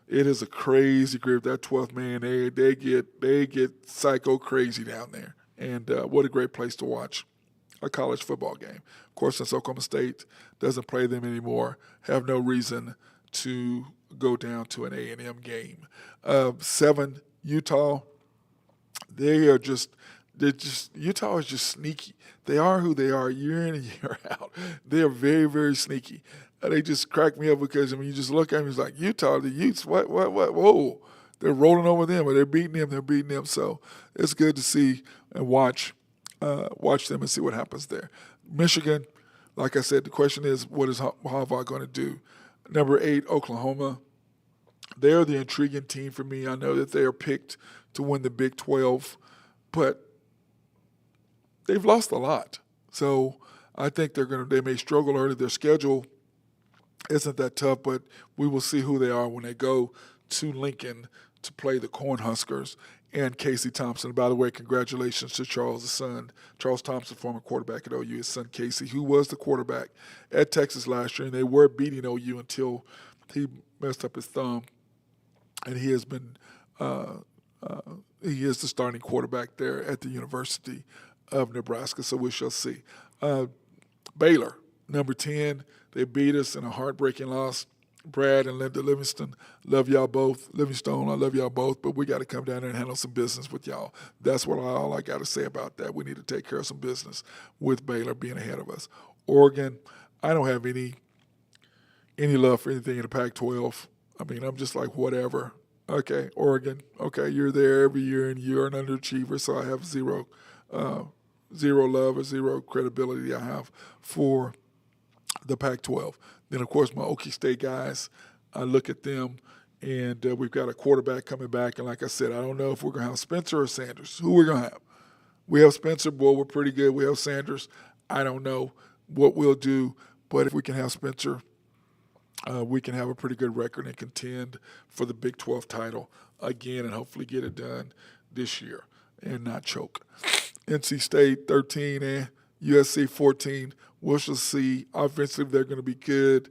B: it is a crazy group. That 12th man, they get psycho crazy down there. And what a great place to watch a college football game. Of course, since Oklahoma State doesn't play them anymore, have no reason to go down to an A&M game. 7, Utah, they are just Utah is just sneaky. They are who they are year in and year out. They are very, very sneaky. They just crack me up because, I mean, you just look at them, it's like, Utah, the Utes, what, whoa. They're rolling over them, or they're beating them. So it's good to see and watch them and see what happens there. Michigan, like I said, the question is, what is Harbaugh going to do? Number 8, Oklahoma. They're the intriguing team for me. I know that they are picked to win the Big 12, but they've lost a lot. So I think they may struggle early. Their schedule isn't that tough, but we will see who they are when they go to Lincoln to play the Cornhuskers and Casey Thompson. By the way, congratulations to Charles' son. Charles Thompson, former quarterback at OU, his son Casey, who was the quarterback at Texas last year, and they were beating OU until he messed up his thumb, and he has been he is the starting quarterback there at the University of Nebraska, so we shall see. Baylor, number 10, they beat us in a heartbreaking loss. Brad and Linda Livingstone, love y'all both. Livingstone, I love y'all both, but we got to come down there and handle some business with y'all. That's all I got to say about that. We need to take care of some business with Baylor being ahead of us. Oregon, I don't have any love for anything in the Pac-12. I mean, I'm just like, whatever. Okay, Oregon, okay, you're there every year and you're an underachiever, so I have zero love or zero credibility I have for the Pac-12. Then, of course, my Okie State guys, I look at them, and we've got a quarterback coming back. And like I said, I don't know if we're going to have Spencer or Sanders. Who we're going to have? We have Spencer. Boy, we're pretty good. We have Sanders. I don't know what we'll do. But if we can have Spencer, we can have a pretty good record and contend for the Big 12 title again and hopefully get it done this year and not choke. NC State 13 and USC 14. We shall see. Offensively, they're going to be good.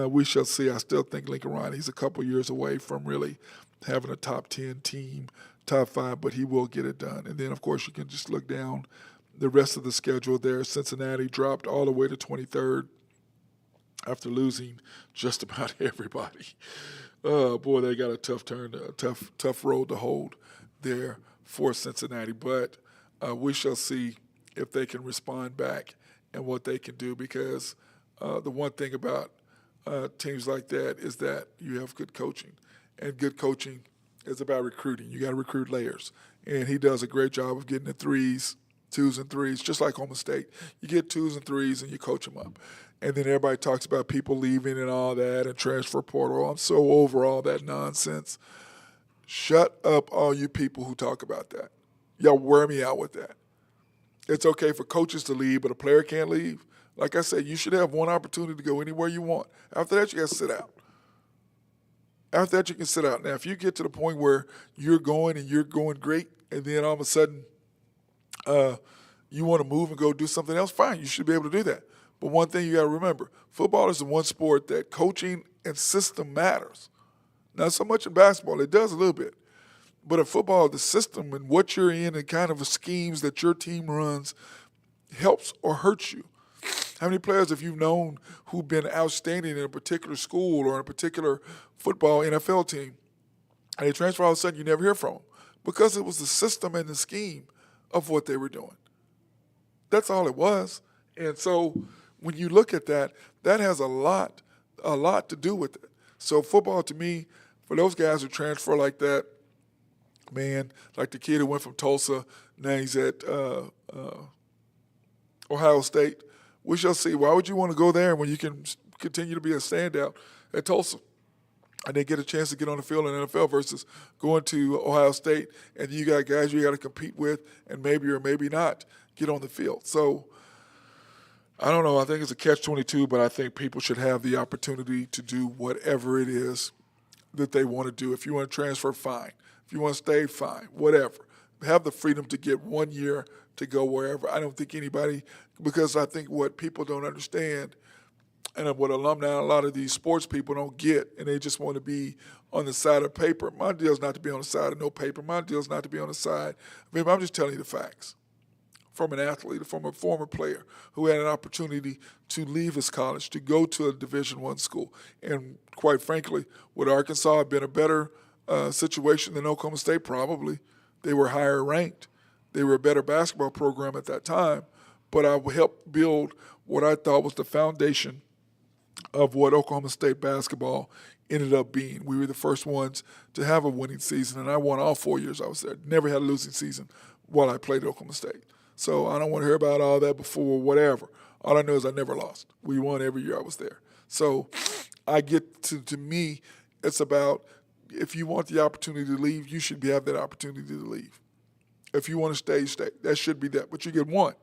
B: We shall see. I still think Lincoln Riley's a couple years away from really having a top 10 team, top 5, but he will get it done. And then, of course, you can just look down the rest of the schedule there. Cincinnati dropped all the way to 23rd after losing just about everybody. Oh, boy, they got a tough road to hold there for Cincinnati. But we shall see if they can respond back and what they can do, because the one thing about teams like that is that you have good coaching, and good coaching is about recruiting. You got to recruit layers, and he does a great job of getting the 2s and 3s, just like Oklahoma State. You get 2s and 3s and you coach them up. And then everybody talks about people leaving and all that and transfer portal. I'm so over all that nonsense. Shut up, all you people who talk about that. Y'all wear me out with that. It's okay for coaches to leave, but a player can't leave. Like I said, you should have one opportunity to go anywhere you want. After that, you got to sit out. After that, you can sit out. Now, if you get to the point where you're going great, and then all of a sudden you want to move and go do something else, fine, you should be able to do that. But one thing you got to remember, football is the one sport that coaching and system matters. Not so much in basketball. It does a little bit. But in football, the system and what you're in and kind of the schemes that your team runs helps or hurts you. How many players have you known who've been outstanding in a particular school or in a particular football NFL team, and they transfer all of a sudden you never hear from them? Because it was the system and the scheme of what they were doing. That's all it was. And so when you look at that, that has a lot to do with it. So football, to me, for those guys who transfer like that, man, like the kid who went from Tulsa, now he's at Ohio State. We shall see. Why would you want to go there when you can continue to be a standout at Tulsa and then get a chance to get on the field in the NFL versus going to Ohio State and you got guys you got to compete with and maybe or maybe not get on the field. So I don't know. I think it's a catch-22, but I think people should have the opportunity to do whatever it is that they want to do. If you want to transfer, fine. If you want to stay, fine. Whatever. Have the freedom to get 1 year to go wherever. I don't think anybody, because I think what people don't understand and what alumni, a lot of these sports people don't get, and they just want to be on the side of paper. My deal's not to be on the side of no paper. My deal's not to be on the side. I mean, I'm just telling you the facts. From an athlete, from a former player who had an opportunity to leave his college, to go to a Division I school. And quite frankly, would Arkansas have been a better situation than Oklahoma State? Probably. They were higher ranked. They were a better basketball program at that time, but I helped build what I thought was the foundation of what Oklahoma State basketball ended up being. We were the first ones to have a winning season, and I won all 4 years I was there. Never had a losing season while I played at Oklahoma State. So I don't want to hear about all that before, whatever. All I know is I never lost. We won every year I was there. So I get to me, it's about if you want the opportunity to leave, you should have that opportunity to leave. If you want to stay, stay. That should be that. But you get one.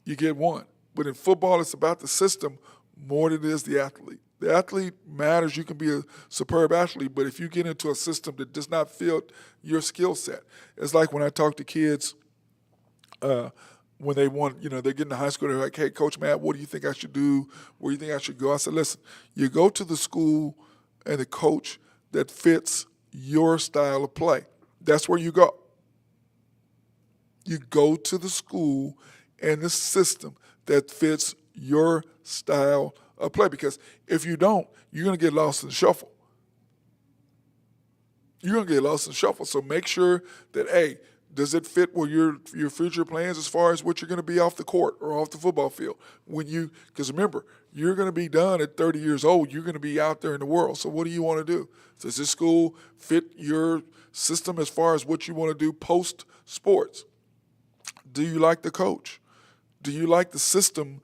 B: You get one. But in football, it's about the system more than it is the athlete. The athlete matters. You can be a superb athlete, but if you get into a system that does not fit your skill set, it's like when I talk to kids when they want, they're getting to high school, they're like, hey, Coach Matt, what do you think I should do? Where do you think I should go? I said, listen, you go to the school and the coach that fits your style of play. That's where you go. You go to the school and the system that fits your style of play, because if you don't, you're going to get lost in the shuffle. You're going to get lost in the shuffle. So make sure that, hey, does it fit with your future plans as far as what you're going to be off the court or off the football field? Because remember, you're going to be done at 30 years old. You're going to be out there in the world. So what do you want to do? Does this school fit your system as far as what you want to do post-sports? Do you like the coach? Do you like the system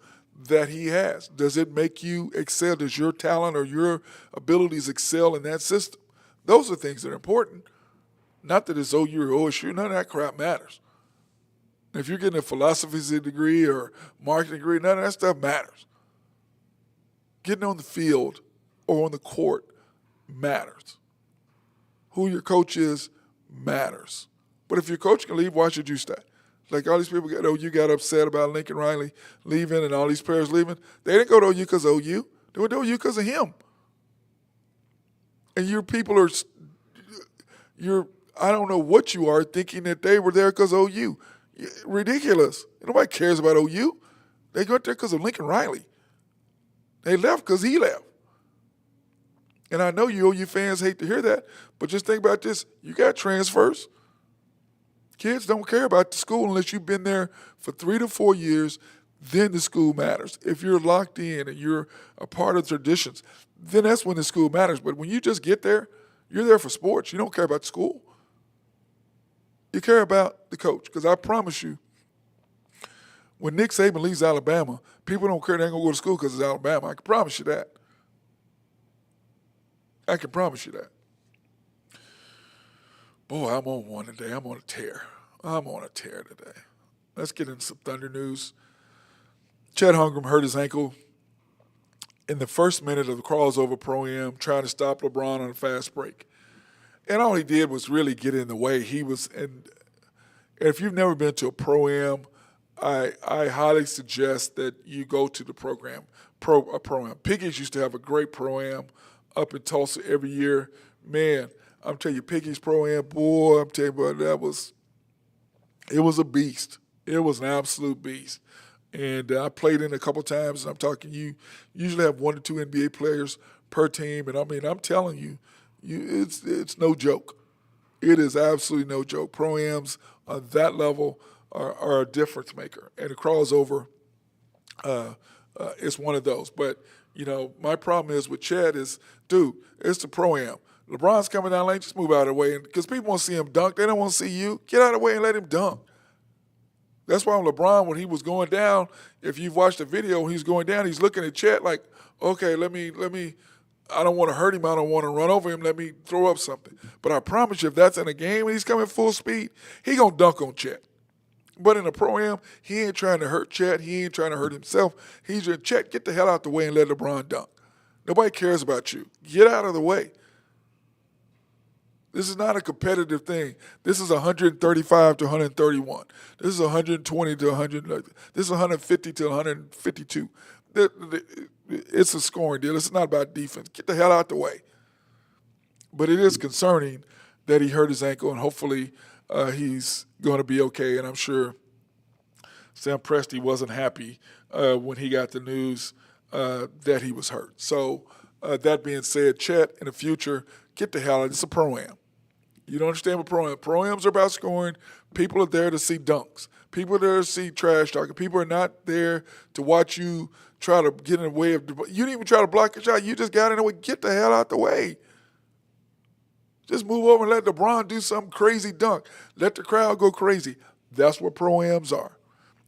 B: that he has? Does it make you excel? Does your talent or your abilities excel in that system? Those are things that are important. Not that it's OU or OSU. None of that crap matters. If you're getting a philosophy degree or marketing degree, none of that stuff matters. Getting on the field or on the court matters. Who your coach is matters. But if your coach can leave, why should you stay? Like all these people you got upset about Lincoln Riley leaving and all these players leaving. They didn't go to OU because of OU. They went to OU because of him. And your people I don't know what you are thinking that they were there because of OU. Ridiculous. Nobody cares about OU. They went there because of Lincoln Riley. They left because he left. And I know you OU fans hate to hear that, but just think about this. You got transfers. Kids don't care about the school unless you've been there for 3 to 4 years. Then the school matters. If you're locked in and you're a part of traditions, then that's when the school matters. But when you just get there, you're there for sports. You don't care about the school. You care about the coach. Because I promise you, when Nick Saban leaves Alabama, people don't care. They ain't going to go to school because it's Alabama. I can promise you that. I can promise you that. Boy, I'm on one today. I'm on a tear. I'm on a tear today. Let's get into some Thunder news. Chet Holmgren hurt his ankle in the first minute of the crossover Pro-Am, trying to stop LeBron on a fast break. And all he did was really get in the way. And if you've never been to a Pro-Am, I highly suggest that you go to the Pro-Am. Piggies used to have a great Pro-Am up in Tulsa every year. Man, I'm telling you, Piggies Pro-Am, boy, I'm telling you, it was a beast. It was an absolute beast. And I played in a couple times, and I'm talking you usually have 1 to 2 NBA players per team. And, I'm telling you, it's no joke. It is absolutely no joke. Pro-Ams on that level are a difference maker. And the crossover is one of those. But, my problem is with Chet is, dude, it's the Pro-Am. LeBron's coming down lane, just move out of the way. Because people want to see him dunk. They don't want to see you. Get out of the way and let him dunk. That's why LeBron, when he was going down, if you've watched the video, when he's going down, he's looking at Chet like, okay, let me, I don't want to hurt him. I don't want to run over him. Let me throw up something. But I promise you, if that's in a game and he's coming full speed, he going to dunk on Chet. But in a Pro-Am, he ain't trying to hurt Chet. He ain't trying to hurt himself. He's just, Chet, get the hell out the way and let LeBron dunk. Nobody cares about you. Get out of the way. This is not a competitive thing. This is 135 to 131. This is 120 to 100. This is 150 to 152. It's a scoring deal. It's not about defense. Get the hell out the way. But it is concerning that he hurt his ankle, and hopefully he's going to be okay. And I'm sure Sam Presti wasn't happy when he got the news that he was hurt. So that being said, Chet, in the future, get the hell out. It's a Pro-Am. You don't understand what pro-am. Pro-ams are about scoring. People are there to see dunks. People are there to see trash talking. People are not there to watch you try to get in the way of. You didn't even try to block a shot. You just got in the way. Get the hell out the way. Just move over and let LeBron do some crazy dunk. Let the crowd go crazy. That's what pro-ams are.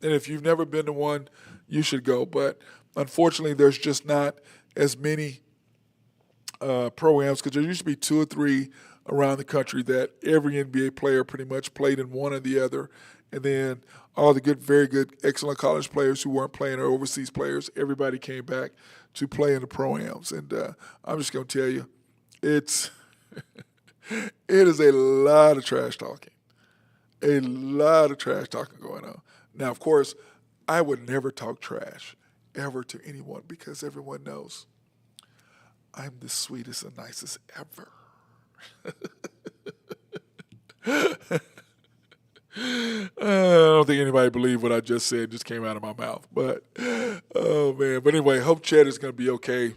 B: And if you've never been to one, you should go. But unfortunately, there's just not as many pro-ams because there used to be 2 or 3 around the country that every NBA player pretty much played in one or the other. And then all the good, very good, excellent college players who weren't playing or overseas players, everybody came back to play in the pro-ams. And I'm just going to tell you, it is a lot of trash talking. A lot of trash talking going on. Now, of course, I would never talk trash ever to anyone because everyone knows I'm the sweetest and nicest ever. I don't think anybody believed what I just said. It just came out of my mouth. But, oh, man. But anyway, hope Chet is going to be okay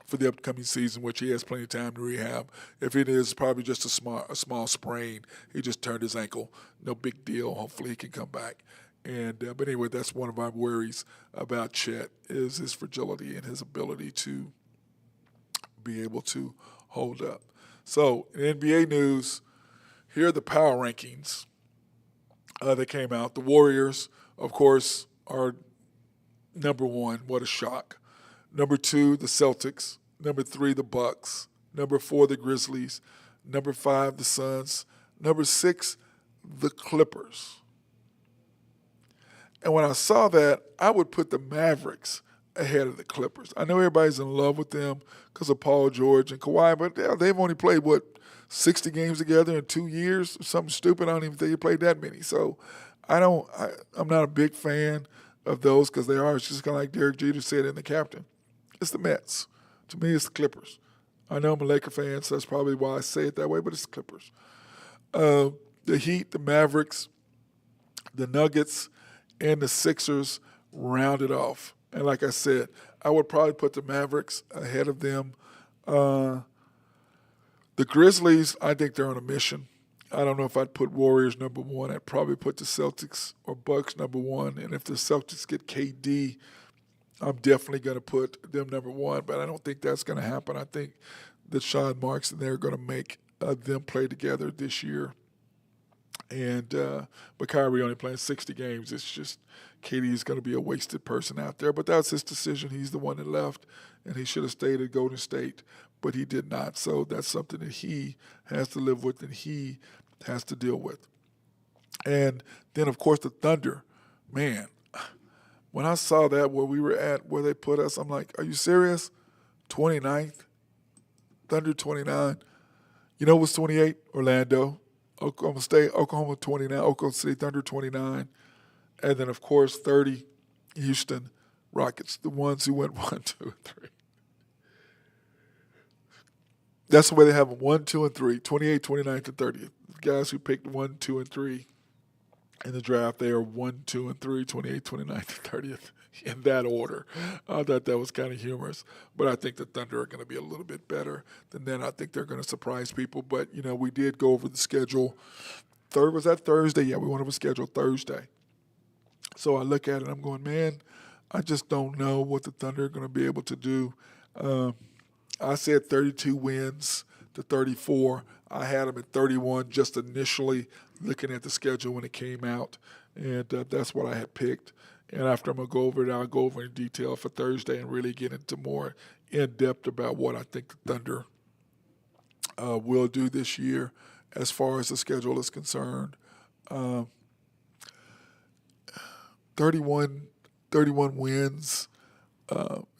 B: for the upcoming season, which he has plenty of time to rehab. If it is probably just a small sprain, he just turned his ankle. No big deal. Hopefully he can come back. And but anyway, that's one of my worries about Chet is his fragility and his ability to be able to hold up. So in NBA news, here are the power rankings that came out. The Warriors, of course, are number 1. What a shock. Number 2, the Celtics. Number 3, the Bucks. Number 4, the Grizzlies. Number 5, the Suns. Number 6, the Clippers. And when I saw that, I would put the Mavericks ahead of the Clippers. I know everybody's in love with them because of Paul George and Kawhi, but they've only played, 60 games together in 2 years? Something stupid. I don't even think they played that many. So I'm not a big fan of those because they are. It's just kind of like Derek Jeter said in The Captain. It's the Mets. To me, it's the Clippers. I know I'm a Laker fan, so that's probably why I say it that way, but it's the Clippers. The Heat, the Mavericks, the Nuggets, and the Sixers rounded off. And like I said, I would probably put the Mavericks ahead of them. The Grizzlies, I think they're on a mission. I don't know if I'd put Warriors number 1. I'd probably put the Celtics or Bucks number 1. And if the Celtics get KD, I'm definitely going to put them number 1. But I don't think that's going to happen. I think that Sean Marks and they're going to make them play together this year. And but Kyrie only playing 60 games. It's just KD is going to be a wasted person out there. But that's his decision. He's the one that left, and he should have stayed at Golden State, but he did not. So that's something that he has to live with and he has to deal with. And then, of course, the Thunder. Man, when I saw that where we were at, where they put us, I'm like, are you serious? 29th? Thunder 29. You know what's 28? Orlando. Oklahoma State, Oklahoma 29, Oklahoma City Thunder 29, and then, of course, 30, Houston Rockets, the ones who went 1, 2, and 3. That's the way they have them, 1, 2, and 3, 28, 29th, and 30th. The guys who picked 1, 2, and 3 in the draft, they are 1, 2, and 3, 28, 29th, and 30th in that order. I thought that was kind of humorous, but I think the Thunder are going to be a little bit better than that. I think they're going to surprise people, but, we did go over the schedule. Was that Thursday? Yeah, we went over the schedule Thursday. So I look at it and I'm going, man, I just don't know what the Thunder are going to be able to do. I said 32 wins to 34. I had them at 31 just initially looking at the schedule when it came out, and that's what I had picked. And after I'm going to go over it, I'll go over in detail for Thursday and really get into more in-depth about what I think the Thunder will do this year as far as the schedule is concerned. 31 wins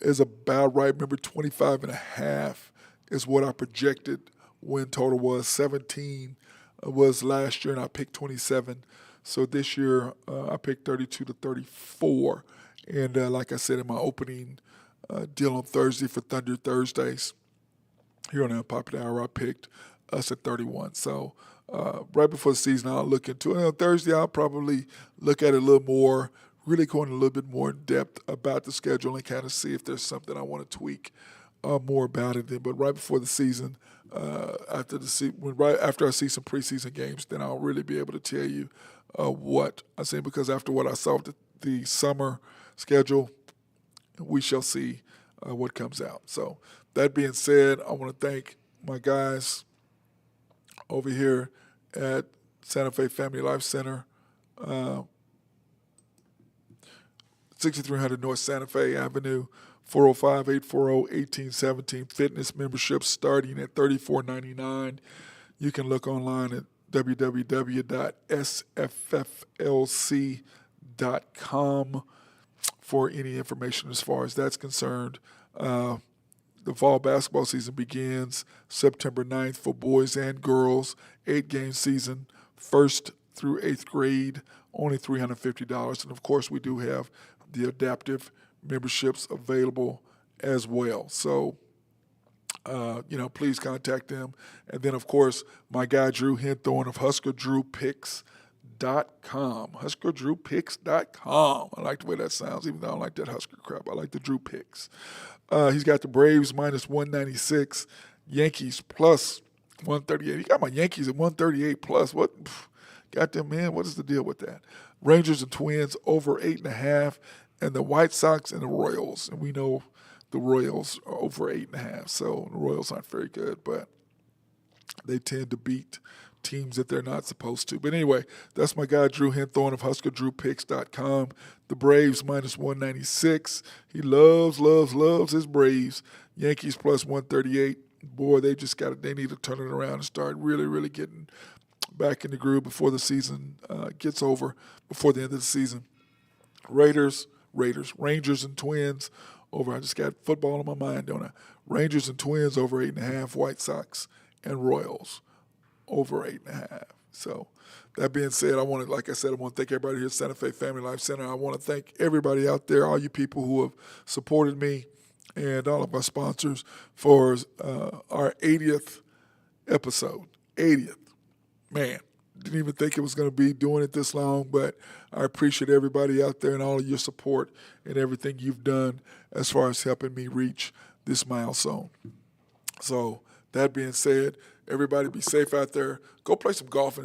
B: is about right. Remember, 25 and a half is what I projected win total was. 17 was last year, and I picked 27. So this year, I picked 32 to 34. And like I said in my opening deal on Thursday for Thunder Thursdays, here on the Unpopular Hour, I picked us at 31. So right before the season, I'll look into it. On Thursday, I'll probably look at it a little more, really going a little bit more in depth about the schedule and kind of see if there's something I want to tweak more about it. But right before the season, right after I see some preseason games, then I'll really be able to tell you what I see. Because after what I saw the summer schedule, we shall see what comes out. So that being said, I want to thank my guys over here at Santa Fe Family Life Center, 6300 North Santa Fe Avenue, 405-840-1817. Fitness memberships starting at $34.99. You can look online at www.sfflc.com for any information as far as that's concerned. The fall basketball season begins September 9th for boys and girls, 8-game season, 1st through 8th grade, only $350. And, of course, we do have the adaptive memberships available as well. So, please contact them. And then, of course, my guy Drew Henthorn of HuskerDrewPicks.com. HuskerDrewPicks.com. I like the way that sounds, even though I don't like that Husker crap. I like the Drew Picks. He's got the Braves minus 196, Yankees plus 138. He got my Yankees at 138 plus. What? Got them, man. What is the deal with that? Rangers and Twins over 8.5, and the White Sox and the Royals. And we know the Royals are over 8.5, so the Royals aren't very good, but they tend to beat teams that they're not supposed to. But anyway, that's my guy Drew Henthorn of HuskerDrewPicks.com. The Braves minus 196. He loves his Braves. Yankees plus 138. Boy, they need to turn it around and start really getting back in the groove before the season gets over, before the end of the season. Rangers and Twins over. I just got football on my mind, don't I? Rangers and Twins over 8.5. White Sox and Royals over 8.5. So that being said, I want to thank everybody here at Santa Fe Family Life Center. I want to thank everybody out there, all you people who have supported me and all of our sponsors for our 80th episode. 80th. Man, didn't even think it was going to be doing it this long, but I appreciate everybody out there and all of your support and everything you've done as far as helping me reach this milestone. So that being said, everybody be safe out there. Go play some golf.